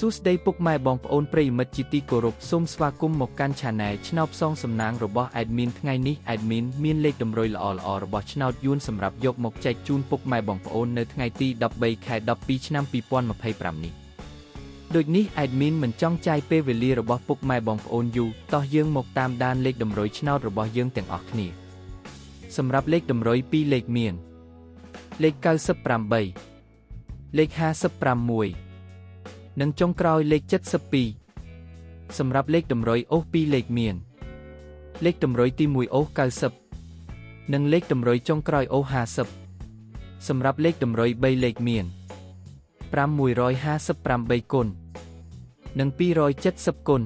សួស្តីពុកម៉ែបងប្អូនប្រិយមិត្តជាទីគោរពសូមស្វាគមន៍មកកាន់ Channel ឆ្នោតផ្សងសំណាងរបស់ Admin ថ្ងៃនេះ Admin មានលេខតម្រុយល្អៗរបស់ឆ្នោតយួនសម្រាប់យកមកចែកជូនពុកម៉ែបងប្អូននៅថ្ងៃទី13 ខែ 12 ឆ្នាំ 2025 នេះដូចនេះ Admin មិនចង់ចាយពេលវេលារបស់ពុកម៉ែបងប្អូនយូរតោះយើងមកតាមដានលេខតម្រុយឆ្នោតរបស់យើងទាំងអស់គ្នាសម្រាប់លេខតម្រុយ2លេខមានលេខ98លេខ56និងចុងក្រោយលេខ72សម្រាប់លេខតម្រុយអូស2លេខមានលេខតម្រុយទី1អូស90និងលេខតម្រុយចុងក្រោយអូស50សម្រាប់លេខតម្រុយ3លេខមាន558គុណនិង270គុណ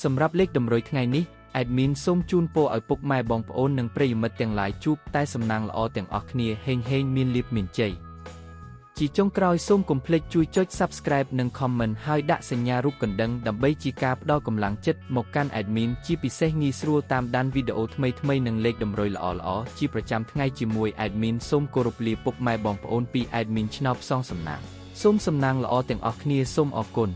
សម្រាប់លេខតម្រុយថ្ងៃនេះ Admin សូមជូនពរឲ្យពុកម៉ែបងប្អូននិងប្រិយមិត្តទាំងឡាយជួបតែសំណាងល្អទាំងអស់គ្នាហេងមានលាភមានជ័យជាចុងក្រោយសូមកុំភ្លេចជួយចុច Subscribe និង Comment ហើយដាក់សញ្ញារូបកណ្ដឹងដើម្បីជាការផ្ដល់កម្លាំងចិត្តមកកាន់ Admin ជាពិសេសងាយស្រួលតាមដានវីដេអូថ្មីៗនិងលេខតម្រុយល្អៗជាប្រចាំថ្ងៃជាមួយ Admin សូមគោរពលាពុកម៉ែបងប្អូនពី Admin ឆ្នោតផ្សងសំណាងសូមសំណាងល្អទាំងអស់គ្នាសូមអរគុណ